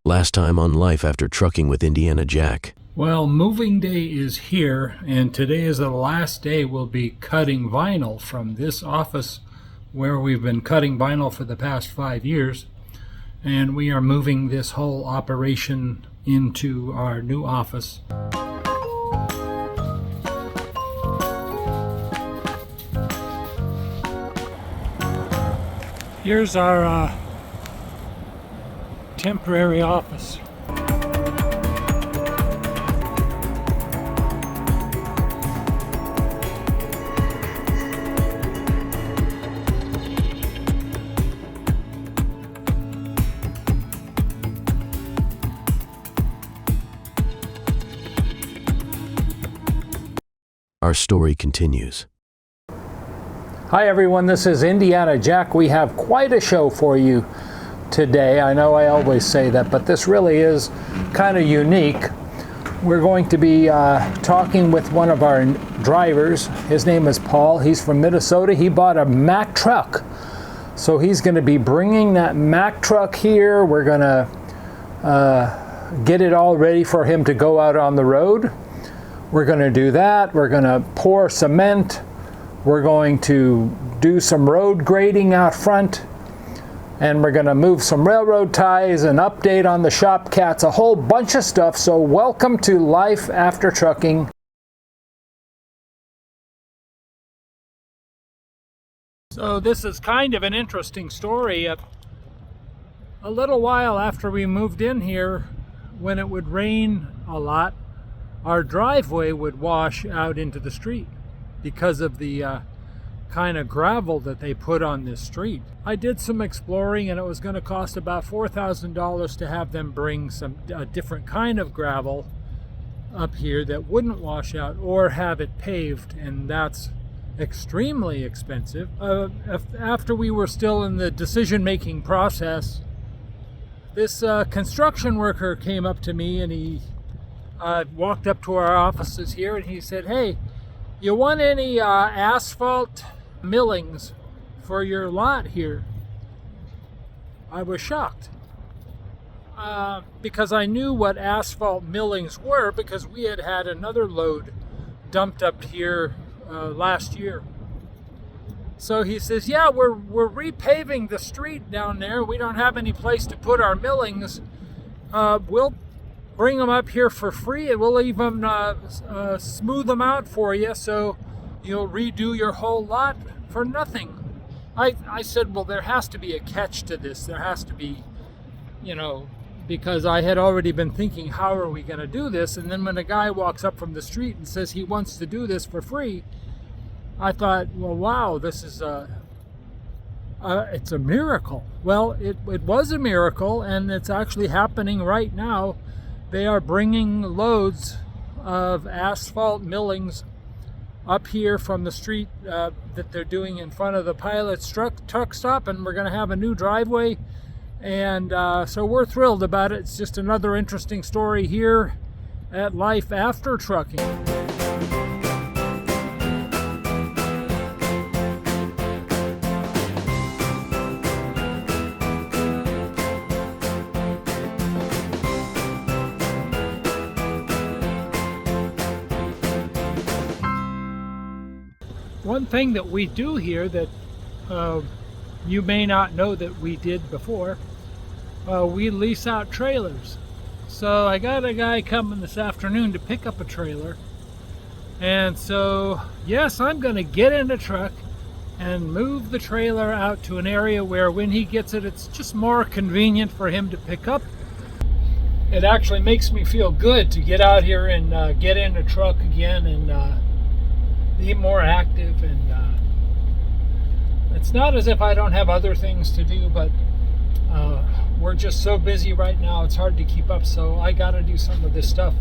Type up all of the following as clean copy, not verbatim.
Last time on Life After Trucking with Indiana Jack. Well, moving day is here, and today is the last day we'll be cutting vinyl from this office where we've been cutting vinyl for the past 5 years. And we are moving this whole operation into our new office. Here's our temporary office. Our story continues. Hi everyone, this is Indiana Jack. We have quite a show for you today. I know I always say that, but this really is kind of unique. We're going to be talking with one of our drivers. His name is Paul. He's from Minnesota. He bought a Mack truck. So he's going to be bringing that Mack truck here. We're going to get it all ready for him to go out on the road. We're going to do that. We're going to pour cement. We're going to do some road grading out front. And we're going to move some railroad ties, an update on the shop cats, a whole bunch of stuff. So welcome to Life After Trucking. So this is kind of an interesting story. A little while after we moved in here, when it would rain a lot, our driveway would wash out into the street because of the kind of gravel that they put on this street. I did some exploring, and it was going to cost about $4,000 to have them bring a different kind of gravel up here that wouldn't wash out, or have it paved, and that's extremely expensive. After we were still in the decision-making process, this construction worker came up to me, and he walked up to our offices here, and he said, "Hey, you want any asphalt millings for your lot here?" I was shocked because I knew what asphalt millings were, because we had had another load dumped up here last year. So he says, "Yeah, we're repaving the street down there. We don't have any place to put our millings. We'll bring them up here for free, and we'll even smooth them out for you, so you'll redo your whole lot for nothing." I said, well, there has to be a catch to this. There has to be, because I had already been thinking, how are we going to do this? And then when a guy walks up from the street and says he wants to do this for free, I thought, well, wow, this is it's a miracle. Well, it was a miracle, and it's actually happening right now. They are bringing loads of asphalt millings up here from the street that they're doing in front of the Pilot's truck stop, and we're going to have a new driveway. And so we're thrilled about it. It's just another interesting story here at Life After Trucking. One thing that we do here that you may not know that we did before, we lease out trailers. So I got a guy coming this afternoon to pick up a trailer. And so, yes, I'm going to get in a truck and move the trailer out to an area where when he gets it, it's just more convenient for him to pick up. It actually makes me feel good to get out here and get in a truck again and be more active. And it's not as if I don't have other things to do, but we're just so busy right now, it's hard to keep up, so I gotta do some of this stuff.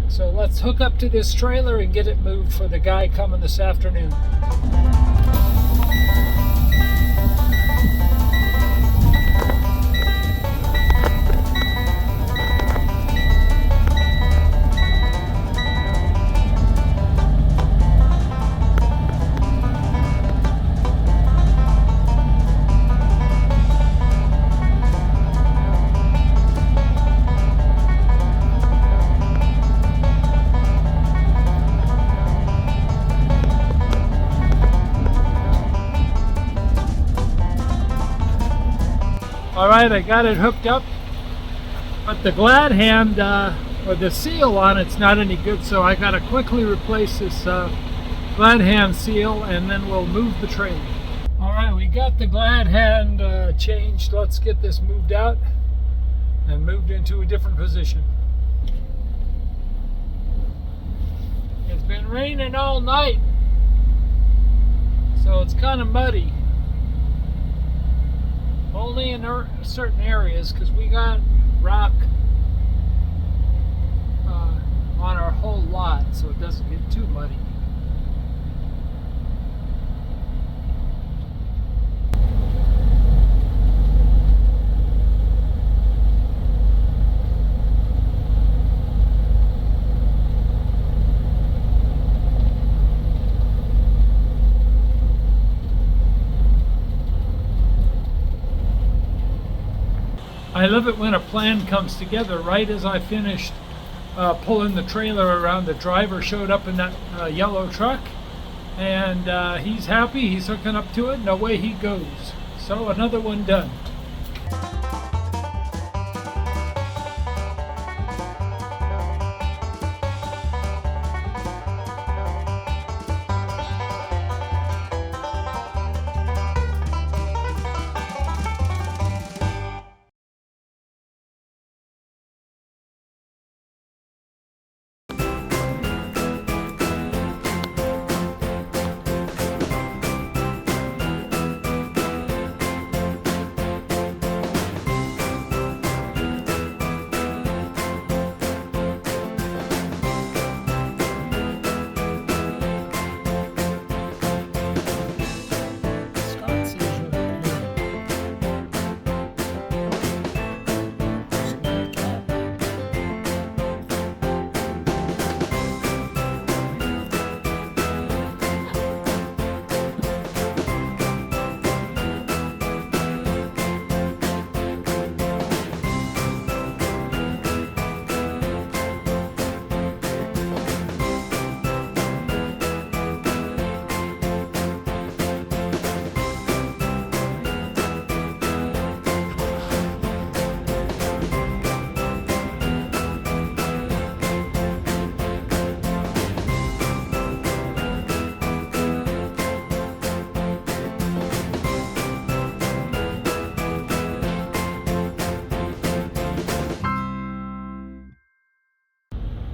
So let's hook up to this trailer and get it moved for the guy coming this afternoon. Alright, I got it hooked up, but the glad hand or the seal on it's not any good, so I gotta quickly replace this glad hand seal and then we'll move the trailer. Alright, we got the glad hand changed. Let's get this moved out and moved into a different position. It's been raining all night, so it's kind of muddy. Only in certain areas, because we got rock on our whole lot, so it doesn't get too muddy. I love it when a plan comes together. Right as I finished pulling the trailer around, the driver showed up in that yellow truck, and he's happy, he's hooking up to it, and away he goes. So another one done.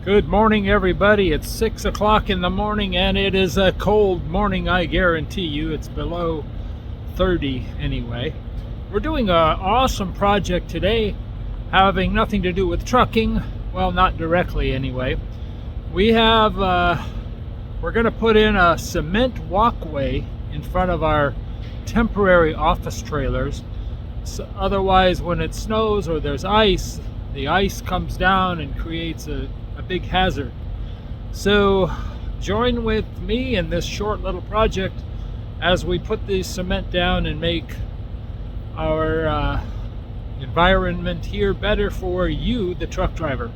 Good morning, everybody. It's 6 o'clock in the morning, and it is a cold morning, I guarantee you. It's below 30 anyway. We're doing an awesome project today, having nothing to do with trucking. Well, not directly anyway. We have, we're going to put in a cement walkway in front of our temporary office trailers. So otherwise, when it snows or there's ice, the ice comes down and creates a big hazard. So join with me in this short little project as we put the cement down and make our environment here better for you, the truck driver.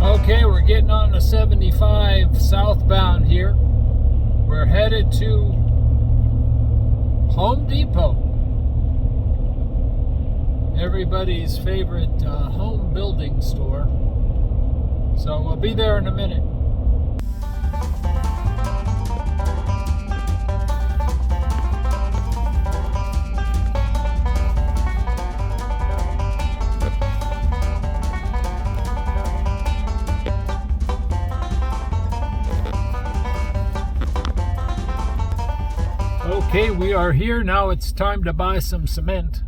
Okay, we're getting on the 75 southbound here. We're headed to Home Depot, everybody's favorite home building store. So we'll be there in a minute. Okay, we are here now. It's time to buy some cement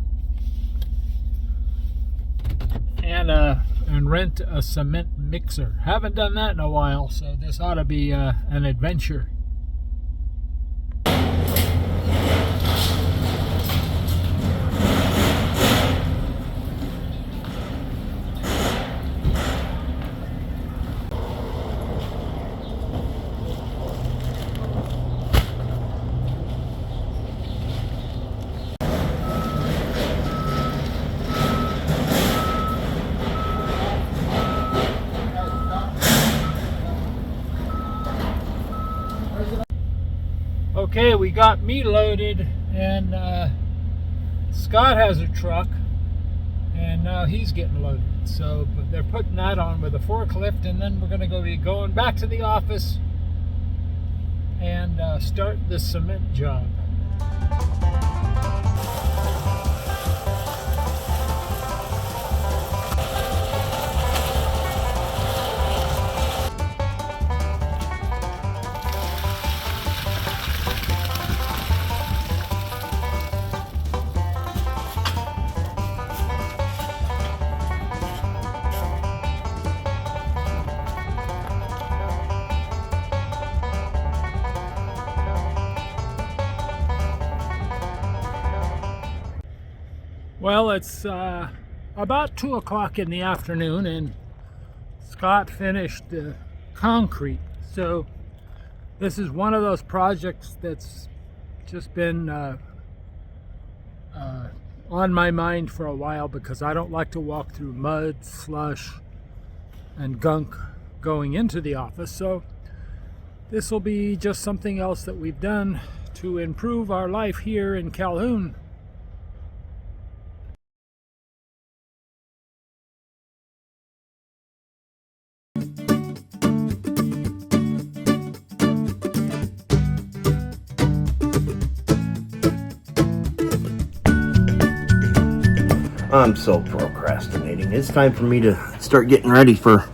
and rent a cement mixer. Haven't done that in a while, so this ought to be an adventure. Okay, we got me loaded, and Scott has a truck, and now he's getting loaded. So but they're putting that on with a forklift, and then we're going to be going back to the office and start the cement job. Well, it's about 2 o'clock in the afternoon, and Scott finished the concrete. So this is one of those projects that's just been on my mind for a while, because I don't like to walk through mud, slush, and gunk going into the office. So this will be just something else that we've done to improve our life here in Calhoun. I'm so procrastinating. It's time for me to start getting ready for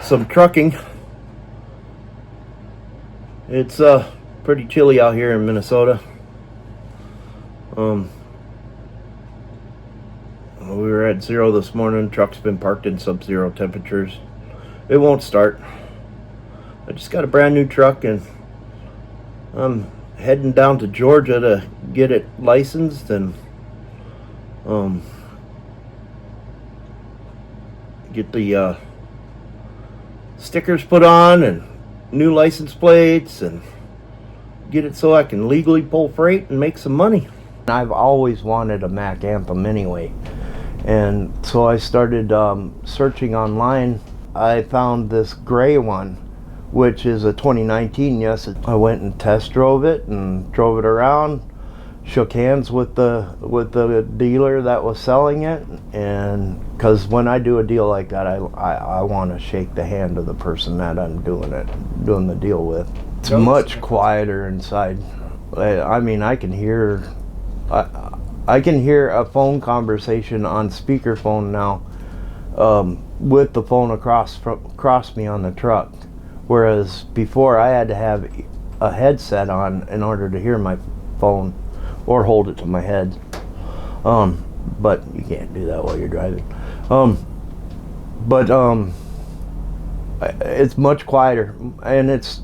some trucking. It's pretty chilly out here in Minnesota. We were at 0 this morning. Truck's been parked in sub-zero temperatures. It won't start. I just got a brand new truck, and I'm heading down to Georgia to get it licensed and get the stickers put on and new license plates, and get it so I can legally pull freight and make some money. I've always wanted a Mack Anthem anyway, and so I started searching online. I found this gray one, which is a 2019. Yes, I went and test drove it and drove it around, shook hands with the dealer that was selling it, and because when I do a deal like that, I want to shake the hand of the person that I'm doing the deal with. It's much quieter inside. I mean, I can hear a phone conversation on speakerphone now, with the phone across me on the truck, whereas before I had to have a headset on in order to hear my phone, or hold it to my head. But you can't do that while you're driving. It's much quieter, and it's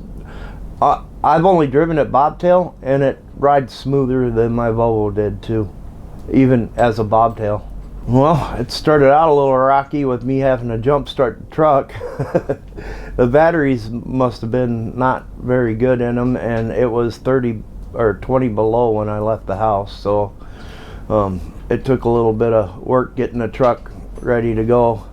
I've only driven it bobtail, and it rides smoother than my Volvo did too, even as a bobtail. Well, it started out a little rocky with me having to jump start the truck. The batteries must have been not very good in them, and it was 30 or 20 below when I left the house, so it took a little bit of work getting the truck ready to go.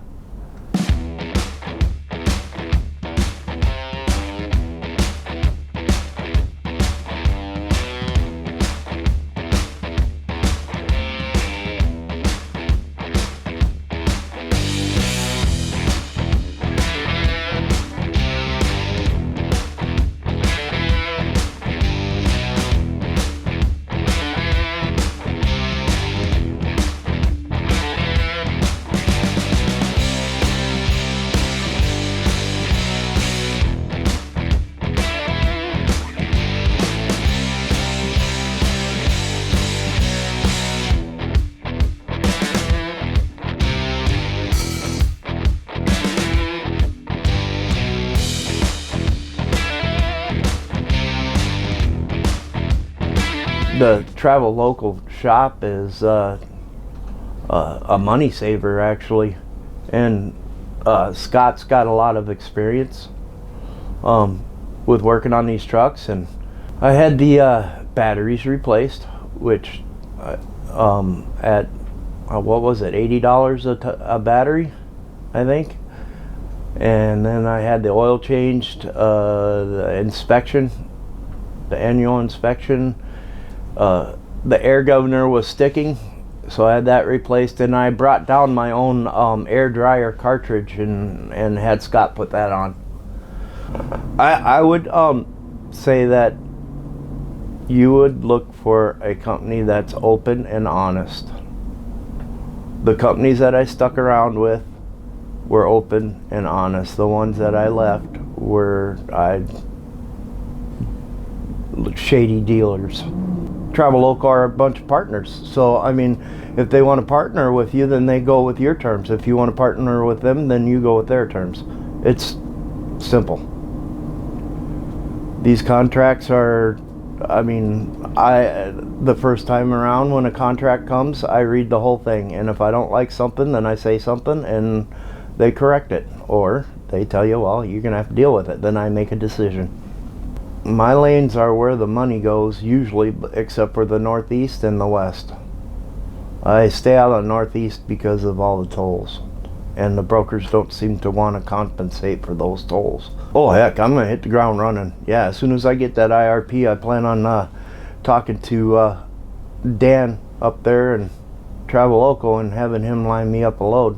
The travel local shop is a money saver, actually, and Scott's got a lot of experience with working on these trucks, and I had the batteries replaced, which at what was it, $80 a battery, I think, and then I had the oil changed, the inspection the annual inspection. The air governor was sticking, so I had that replaced, and I brought down my own air dryer cartridge and had Scott put that on. I would say that you would look for a company that's open and honest. The companies that I stuck around with were open and honest. The ones that I left were shady dealers. Traveloka are a bunch of partners. So, I mean, if they want to partner with you, then they go with your terms. If you want to partner with them, then you go with their terms. It's simple. These contracts are, I mean, the first time around when a contract comes, I read the whole thing. And if I don't like something, then I say something and they correct it. Or they tell you, well, you're going to have to deal with it. Then I make a decision. My lanes are where the money goes, usually, except for the Northeast and the West. I stay out of the Northeast because of all the tolls. And the brokers don't seem to want to compensate for those tolls. Oh heck, I'm going to hit the ground running. Yeah, as soon as I get that IRP, I plan on talking to Dan up there in Traveloka and having him line me up a load.